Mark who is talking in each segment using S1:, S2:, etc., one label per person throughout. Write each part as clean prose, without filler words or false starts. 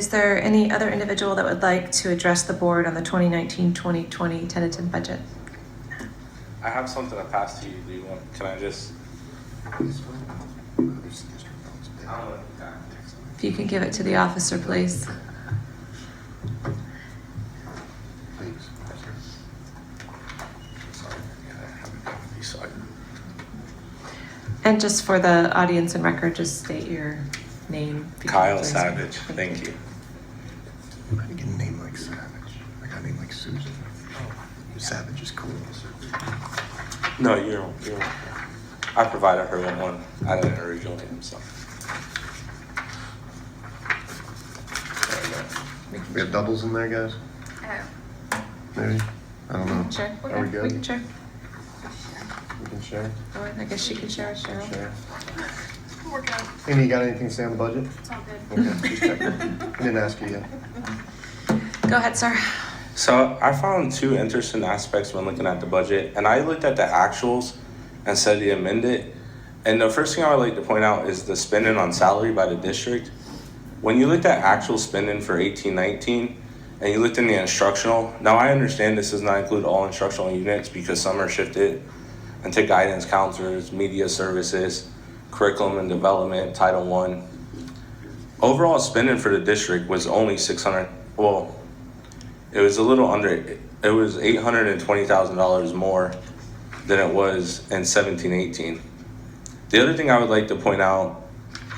S1: Is there any other individual that would like to address the board on the 2019-2020 tentative budget?
S2: I have something to pass to you. Do you want? Can I just?
S1: If you can give it to the officer, please. And just for the audience and record, just state your name.
S2: Kyle Savage. Thank you.
S3: I didn't get a name like Savage. I got a name like Susan. Savage is cool.
S2: No, you're. I provided her one. I didn't originally name, so.
S3: We have doubles in there, guys? Maybe? I don't know.
S1: Sure.
S3: Are we good?
S1: We can share.
S3: We can share?
S1: Or I guess she can share with Cheryl.
S3: Share.
S4: We're good.
S3: Amy, you got anything to say on the budget?
S4: It's all good.
S3: Okay, just checking. I didn't ask you yet.
S1: Go ahead, sir.
S2: So I found two interesting aspects when looking at the budget, and I looked at the actuals instead of the amended. And the first thing I would like to point out is the spending on salary by the district. When you looked at actual spending for 18-19, and you looked in the instructional, now I understand this does not include all instructional units because some are shifted into guidance counselors, media services, curriculum and development, Title I. Overall spending for the district was only $600, well, it was a little under, it was $820,000 more than it was in 17-18. The other thing I would like to point out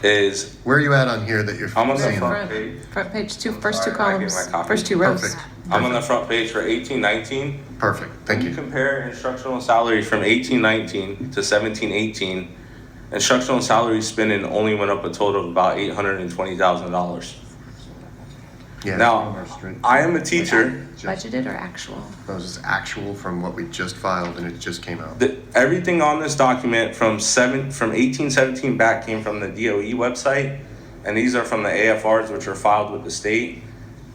S2: is,
S3: Where are you at on here that you're
S2: I'm on the
S3: saying?
S2: front page.
S1: Front page, first two
S2: Sorry, I get
S1: columns,
S2: my copy.
S1: first two rows.
S3: Perfect.
S2: I'm on the front page for 18-19.
S3: Perfect, thank
S2: When you
S3: you.
S2: compare instructional salary from 18-19 to 17-18, instructional salary spending only went up a total of about $820,000.
S3: Yeah,
S2: Now, I am a teacher.
S1: Budgeted or actual?
S3: That was just actual from what we just filed and it just came out.
S2: Everything on this document from 18-17 back came from the DOE website, and these are from the AFRs, which are filed with the state.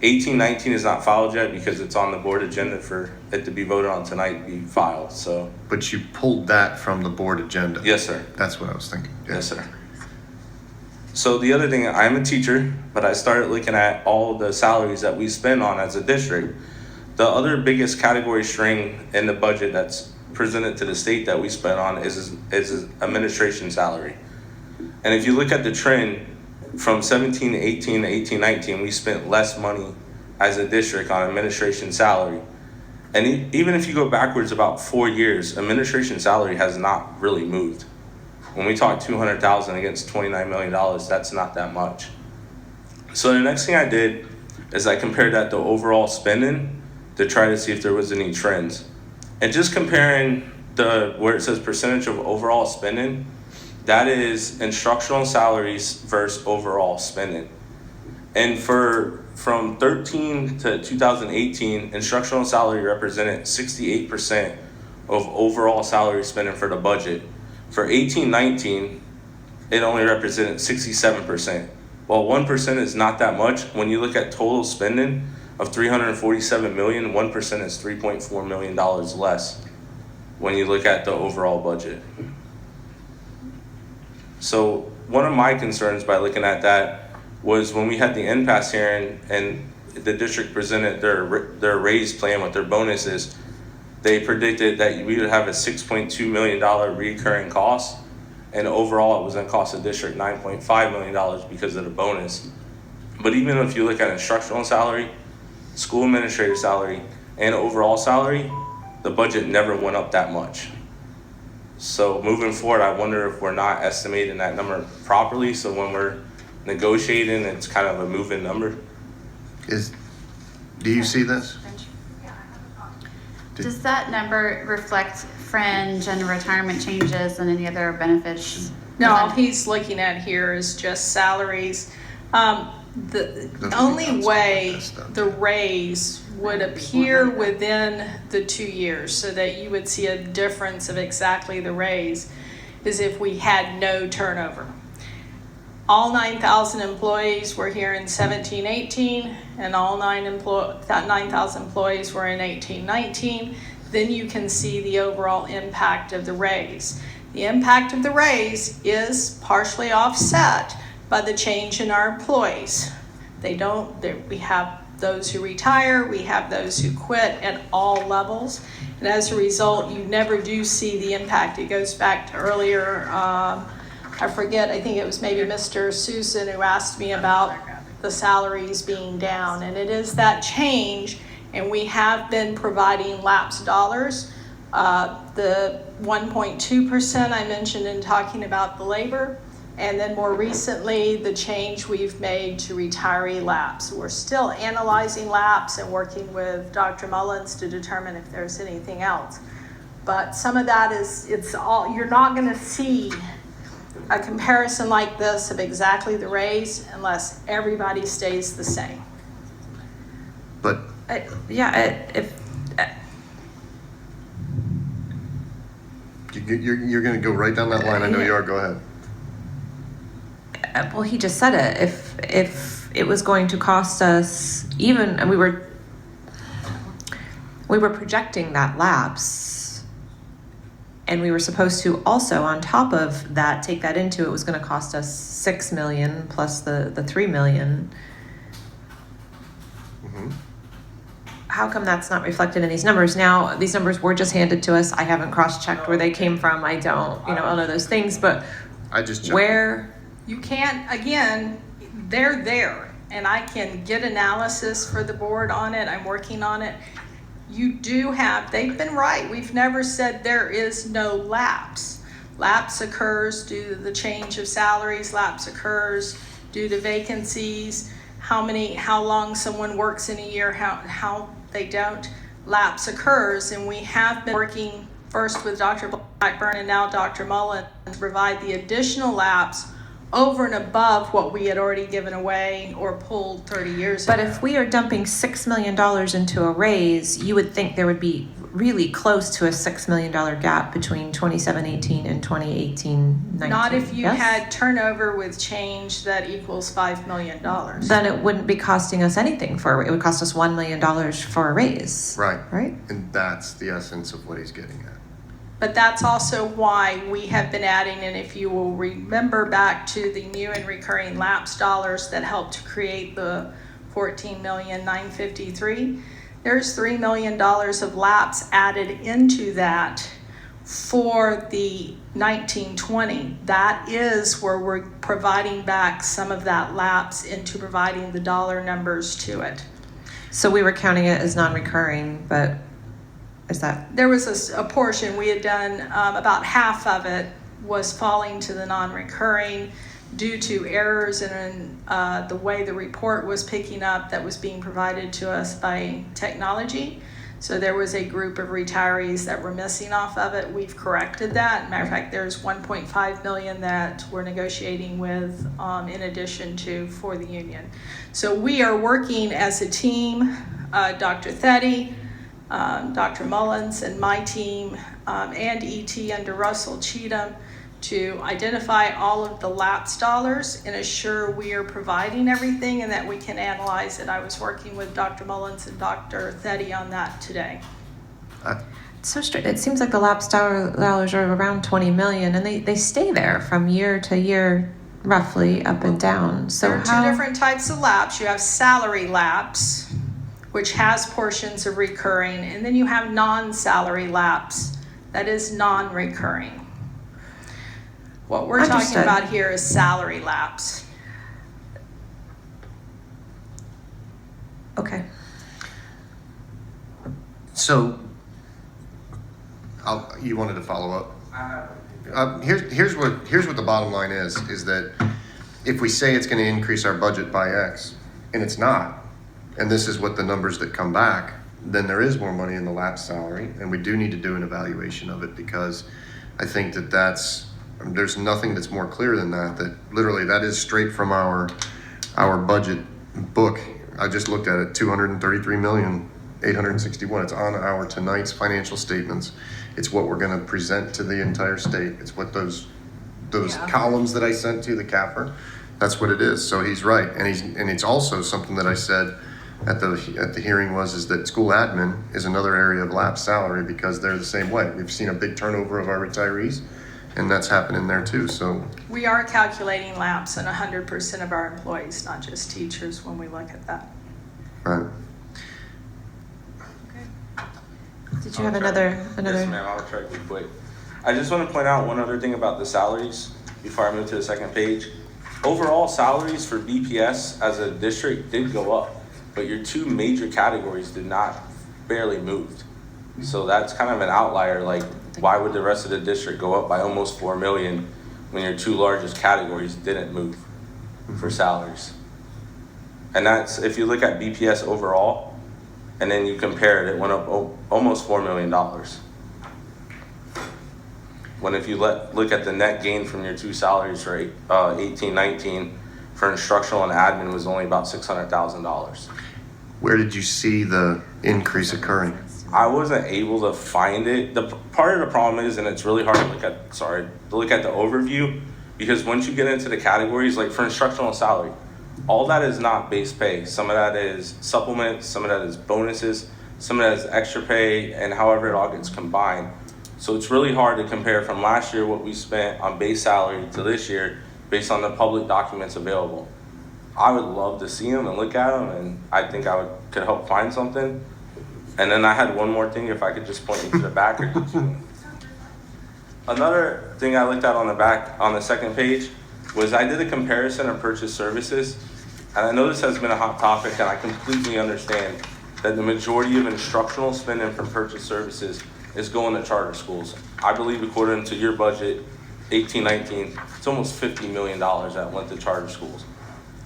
S2: 18-19 is not filed yet because it's on the board agenda for it to be voted on tonight to be filed. So
S3: But you pulled that from the board agenda?
S2: yes, sir.
S3: That's what I was thinking. Yeah.
S2: Yes, sir. So the other thing, I'm a teacher, but I started looking at all the salaries that we spend on as a district. The other biggest category string in the budget that's presented to the state that we spend on is administration salary. And if you look at the trend from 17-18 to 18-19, we spent less money as a district on administration salary. And even if you go backwards about 4 years, administration salary has not really moved. When we talk 200,000 against $29 million, that's not that much. So the next thing I did is I compared that to overall spending to try to see if there was any trends. And just comparing where it says percentage of overall spending, that is instructional salaries versus overall spending. And from 13 to 2018, instructional salary represented 68% of overall salary spending for the budget. For 18-19, it only represented 67%. While 1% is not that much, when you look at total spending of $347 million, 1% is $3.4 million less when you look at the overall budget. So one of my concerns by looking at that was when we had the impasse hearing and the district presented their raise plan with their bonuses, they predicted that we would have a $6.2 million recurring cost, and overall it was going to cost the district $9.5 million because of the bonus. But even if you look at instructional salary, school administrator salary, and overall salary, the budget never went up that much. So moving forward, I wonder if we're not estimating that number properly, so when we're negotiating, it's kind of a moving number.
S3: Do you see this?
S5: Does that number reflect fringe and retirement changes and any other benefits?
S4: No, all he's looking at here is just salaries. The only way the raise would appear within the 2 years so that you would see a difference of exactly the raise is if we had no turnover. All 9,000 employees were here in 17-18 and all 9,000 employees were in 18-19. Then you can see the overall impact of the raise. The impact of the raise is partially offset by the change in our employees. They don't. We have those who retire, we have those who quit at all levels. And as a result, you never do see the impact. It goes back to earlier, I forget, I think it was maybe Mr. Susan who asked me about the salaries being down. And it is that change, and we have been providing lapse dollars. The 1.2% I mentioned in talking about the labor, and then more recently, the change we've made to retiree lapse. We're still analyzing lapse and working with Dr. Mullins to determine if there's anything else. But some of that it's all, you're not gonna see a comparison like this of exactly the raise unless everybody stays the same.
S3: But you're going to go right down that line. I know you are. Go ahead.
S1: Well, he just said it. If it was going to cost us even, and we were projecting that lapse, and we were supposed to also, on top of that, take that into, it was going to cost us $6 million plus the $3 million.
S3: Mm-hmm.
S1: How come that's not reflected in these numbers? Now, these numbers were just handed to us. I haven't cross-checked where they came from. I don't, all of those things. But
S3: I just checked.
S4: You can't, again, they're there, and I can get analysis for the board on it. I'm working on it. You do have, they've been right. We've never said there is no lapse. Lapse occurs due to the change of salaries. Lapse occurs due to vacancies, how long someone works in a year, how they don't. Lapse occurs, and we have been working first with Dr. Blackburn and now Dr. Mullen to provide the additional lapse over and above what we had already given away or pulled 30 years ago.
S1: But if we are dumping $6 million into a raise, you would think there would be really close to a $6 million gap between 27-18 and 2018-19.
S4: Not if you
S1: yes?
S4: had turnover with change that equals $5 million.
S1: Then it wouldn't be costing us anything it would cost us $1 million for a raise.
S3: Right.
S1: Right?
S3: And that's the essence of what he's getting at.
S4: But that's also why we have been adding, and if you will remember back to the new and recurring lapse dollars that helped to create the $14,953,000, there's $3 million of lapse added into that for the 1920. That is where we're providing back some of that lapse into providing the dollar numbers to it.
S1: So we were counting it as non-recurring, but is that?
S4: There was a portion we had done, about half of it was falling to the non-recurring due to errors in the way the report was picking up that was being provided to us by technology. So there was a group of retirees that were missing off of it. We've corrected that. Matter of fact, there's $1.5 million that we're negotiating with in addition to for the union. So we are working as a team, Dr. Theddy, Dr. Mullins and my team, and ET under Russell Cheatham, to identify all of the lapse dollars and assure we are providing everything and that we can analyze it. I was working with Dr. Mullins and Dr. Theddy on that today.
S1: It's so straight. It seems like the lapse dollars are around 20 million, and they stay there from year to year, roughly up and down. So
S4: there are two different types of lapse. You have salary lapse, which has portions of recurring, and then you have non-salary lapse that is non-recurring. What we're talking about here is salary lapse.
S1: Okay.
S3: So, you wanted to follow up? Here's what the bottom line is that if we say it's going to increase our budget by X, and it's not, and this is what the numbers that come back, then there is more money in the lapse salary, and we do need to do an evaluation of it, because I think there's nothing that's more clear than that literally that is straight from our budget book. I just looked at it, $233,861,000. It's on our tonight's financial statements. It's what we're going to present to the entire state. It's what those columns that I sent to the CAFR, that's what it is. So he's right, and it's also something that I said at the hearing is that school admin is another area of lapse salary, because they're the same way. We've seen a big turnover of our retirees, and that's happening there too, so.
S4: We are calculating lapse on 100% of our employees, not just teachers, when we look at that.
S3: Right.
S1: Did you have another?
S2: Yes, ma'am, I'll try to be quick. I just want to point out one other thing about the salaries before I move to the second page. Overall salaries for BPS as a district did go up, but your two major categories did not, barely moved. So that's kind of an outlier. Like, why would the rest of the district go up by almost 4 million when your two largest categories didn't move for salaries? And that's, if you look at BPS overall, and then you compare it, it went up almost $4 million. When if you look at the net gain from your two salaries for 18-19 for instructional and admin was only about $600,000.
S3: Where did you see the increase occurring?
S2: I wasn't able to find it. The part of the problem is, and it's really hard to look at, the overview, because once you get into the categories, like for instructional salary, all that is not base pay. Some of that is supplements, some of that is bonuses, some of that is extra pay, and however it all gets combined. So it's really hard to compare from last year what we spent on base salary to this year based on the public documents available. I would love to see them and look at them, and I think could help find something. And then I had one more thing, if I could just point you to the back. Another thing I looked at on the back, on the second page, was I did a comparison of purchase services. And I know this has been a hot topic, and I completely understand that the majority of instructional spending from purchase services is going to charter schools. I believe according to your budget, 18-19, it's almost $50 million that went to charter schools.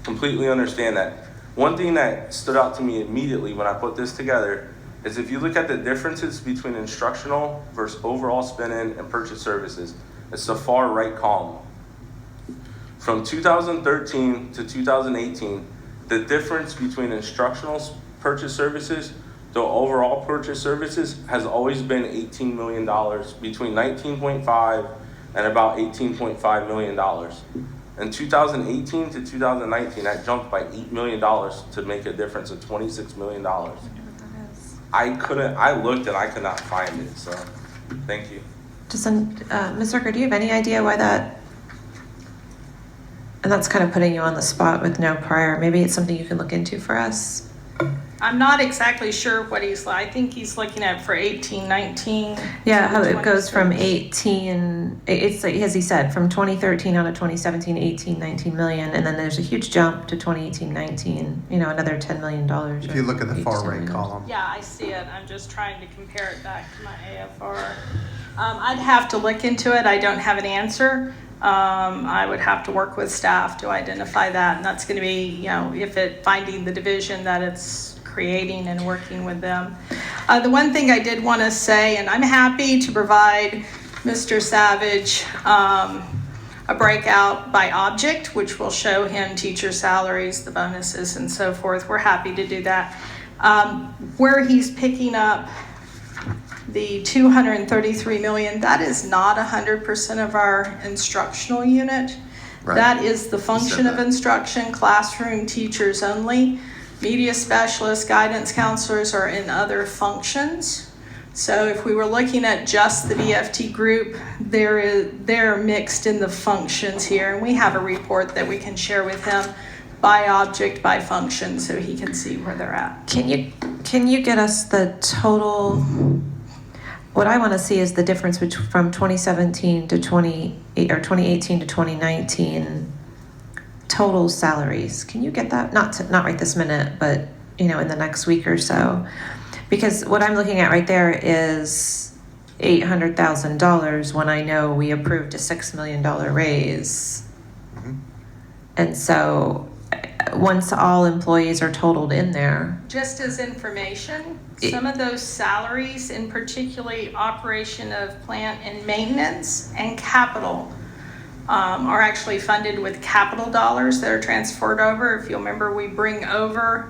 S2: Completely understand that. One thing that stood out to me immediately when I put this together is if you look at the differences between instructional versus overall spending and purchase services, it's the far right column. From 2013 to 2018, the difference between instructional purchase services to overall purchase services has always been $18 million, between 19.5 and about $18.5 million. In 2018 to 2019, that jumped by $8 million to make a difference of $26 million. I looked and I could not find it, so thank you.
S1: Just Ms. Zucker, do you have any idea why that? And that's kind of putting you on the spot with no prior. Maybe it's something you can look into for us.
S4: I'm not exactly sure what I think he's looking at for 18-19.
S1: Yeah, how it goes from 18, it's like, as he said, from 2013 on to 2017, 18-19 million, and then there's a huge jump to 2018-19, another $10 million.
S6: If you look at the far right column.
S4: Yeah, I see it. I'm just trying to compare it back to my AFR. I'd have to look into it. I don't have an answer. I would have to work with staff to identify that, and that's going to be, finding the division that it's creating and working with them. The one thing I did want to say, and I'm happy to provide Mr. Savage a breakout by object, which will show him teacher salaries, the bonuses, and so forth. We're happy to do that. Where he's picking up the $233 million, that is not 100% of our instructional unit.
S3: Right.
S4: That is the function of instruction, classroom teachers only. Media specialists, guidance counselors are in other functions. So if we were looking at just the BFT group, they're mixed in the functions here, and we have a report that we can share with him by object, by function, so he can see where they're at.
S1: Can you get us the total? What I want to see is the difference from 2017 to 2018 to 2019 total salaries. Can you get that? Not right this minute, but in the next week or so, because what I'm looking at right there is $800,000 when I know we approved a $6 million raise.
S3: Mm-hmm.
S1: And so once all employees are totaled in there.
S4: Just as information, some of those salaries, in particularly operation of plant and maintenance and capital, are actually funded with capital dollars that are transferred over. If you'll remember, we bring over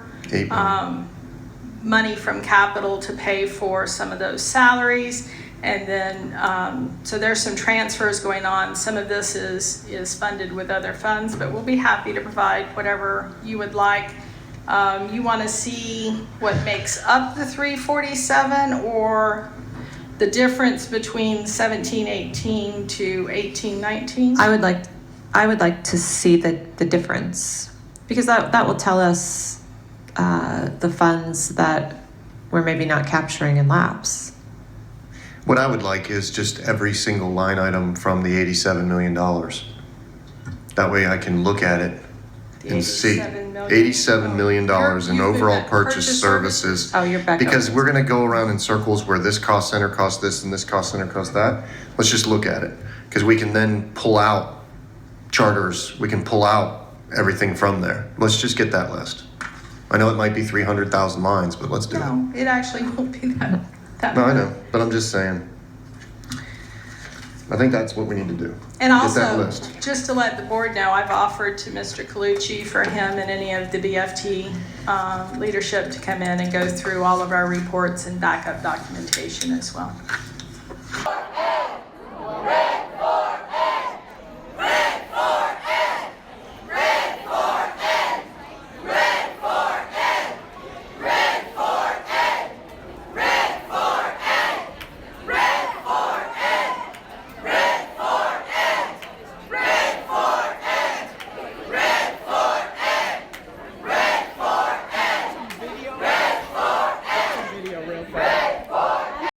S4: money from capital to pay for some of those salaries. And then, so there's some transfers going on. Some of this is funded with other funds, but we'll be happy to provide whatever you would like. You want to see what makes up the 347, or the difference between 17-18 to 18-19?
S1: I would like to see the difference, because that will tell us the funds that we're maybe not capturing in laps.
S3: What I would like is just every single line item from the $87 million. That way I can look at it and see $87 million in
S4: You've
S3: overall
S4: been
S3: purchase services.
S1: Oh, you're back.
S3: Because
S1: up.
S3: we're gonna go around in circles where this cost center costs this and this cost center costs that. Let's just look at it. Because we can then pull out charters, we can pull out everything from there. Let's just get that list. I know it might be 300,000 lines, but let's do it.
S4: No, it actually won't be that.
S3: No, I know, but I'm just saying. I think that's what we need to do.
S4: And
S3: Get that
S4: also,
S3: list.
S4: just to let the board know, I've offered to Mr. Colucci for him and any of the BFT leadership to come in and go through all of our reports and backup documentation as well.